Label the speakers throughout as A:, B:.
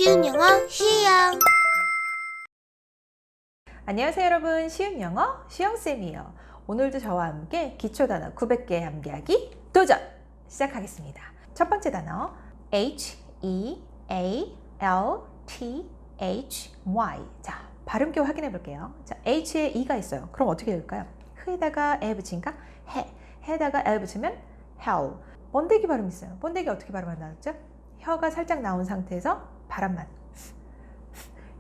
A: 쉬운 영어 쉬영.
B: 안녕하세요 여러분, 쉬운 영어 쉬영쌤이에요. 오늘도 저와 함께 기초단어 900개 암기하기 도전 시작하겠습니다. 첫 번째 단어 H-E-A-L-T-H-Y. 자, 발음교 확인해 볼게요. 자, H에 E가 있어요. 그럼 어떻게 될까요? 흐에다가 에 붙이니까 해에다가 에 붙이면 hell. 번데기 발음 있어요. 번데기 어떻게 발음한다죠? 혀가 살짝 나온 상태에서 바람만.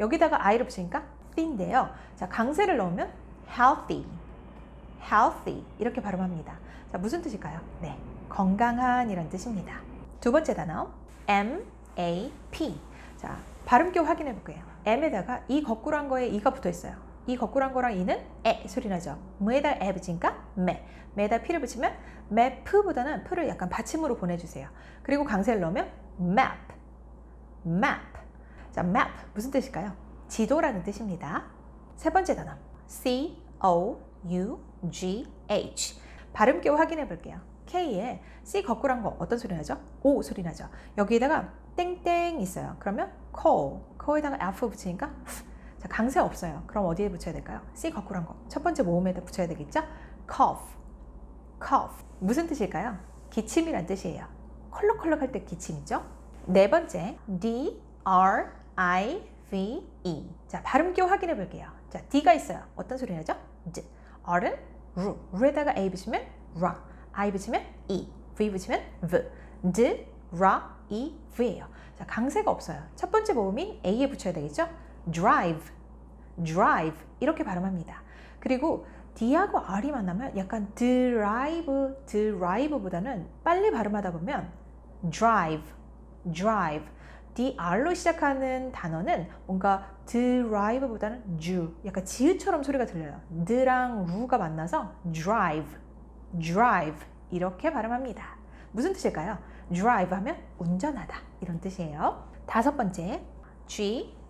B: 여기다가 I를 붙이니까 인데요. 자, 강세를 넣으면 healthy 이렇게 발음합니다. 자, 무슨 뜻일까요? 네, 건강한 이란 뜻입니다. 두 번째 단어 MAP. 자, 발음교 확인해 볼게요. M에다가 이 거꾸로 한 거에 E가 붙어 있어요. 이 거꾸로 한 거랑 E는 에 소리 나죠. 뭐에다 에 붙이니까 매에다 P를 붙이면 map보다는 P를 약간 받침으로 보내주세요. 그리고 강세를 넣으면 map. 자, map 무슨 뜻일까요? 지도라는 뜻입니다. 세 번째 단어 C-O-U-G-H. 발음교 확인해 볼게요. K에 C 거꾸로 한 거 어떤 소리 나죠? O 소리 나죠. 여기에다가 땡땡 있어요. 그러면 co에다가 F 붙이니까 자, 강세 없어요. 그럼 어디에 붙여야 될까요? C 거꾸로 한 거. 첫 번째 모음에다 붙여야 되겠죠? cough. 무슨 뜻일까요? 기침이란 뜻이에요. 컬럭컬럭 할 때 기침이죠. 네 번째 D-R-I-V-E. 자, 발음교 확인해 볼게요. 자, D가 있어요. 어떤 소리 나죠? D. R은 루에다가 A 붙이면 라, I 붙이면 E, V 붙이면 V. D, 라, E, V예요. 자, 강세가 없어요. 첫 번째 모음인 A에 붙여야 되겠죠? drive 이렇게 발음합니다. 그리고 D하고 R이 만나면 약간 drive보다는 빨리 발음하다 보면 drive. DR로 시작하는 단어는 뭔가 drive보다는 약간 지읒처럼 소리가 들려요. 드랑 루가 만나서 drive 이렇게 발음합니다. 무슨 뜻일까요? drive 하면 운전하다 이런 뜻이에요. 다섯 번째 G-R-O-U-N-D.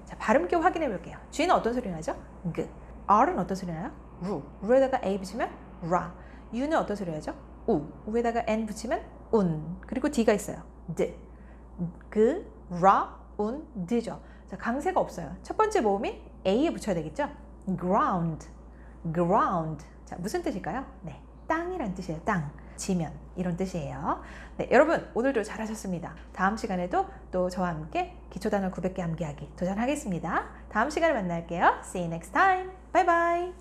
B: 자, 발음교 확인해 볼게요. G는 어떤 소리 나죠? G. R은 어떤 소리 나요? 루에다가 A 붙이면 라. U는 어떤 소리 나죠? 우에다가 N 붙이면 운. 그리고 D가 있어요. D. 드죠. 자, 강세가 없어요. 첫 번째 모음인 A에 붙여야 되겠죠? ground. 자, 무슨 뜻일까요? 네, 땅이란 뜻이에요. 땅, 지면 이런 뜻이에요. 네, 여러분 오늘도 잘하셨습니다. 다음 시간에도 또 저와 함께 기초단어 900개 암기하기 도전하겠습니다. 다음 시간에 만날게요. See you next time. Bye bye.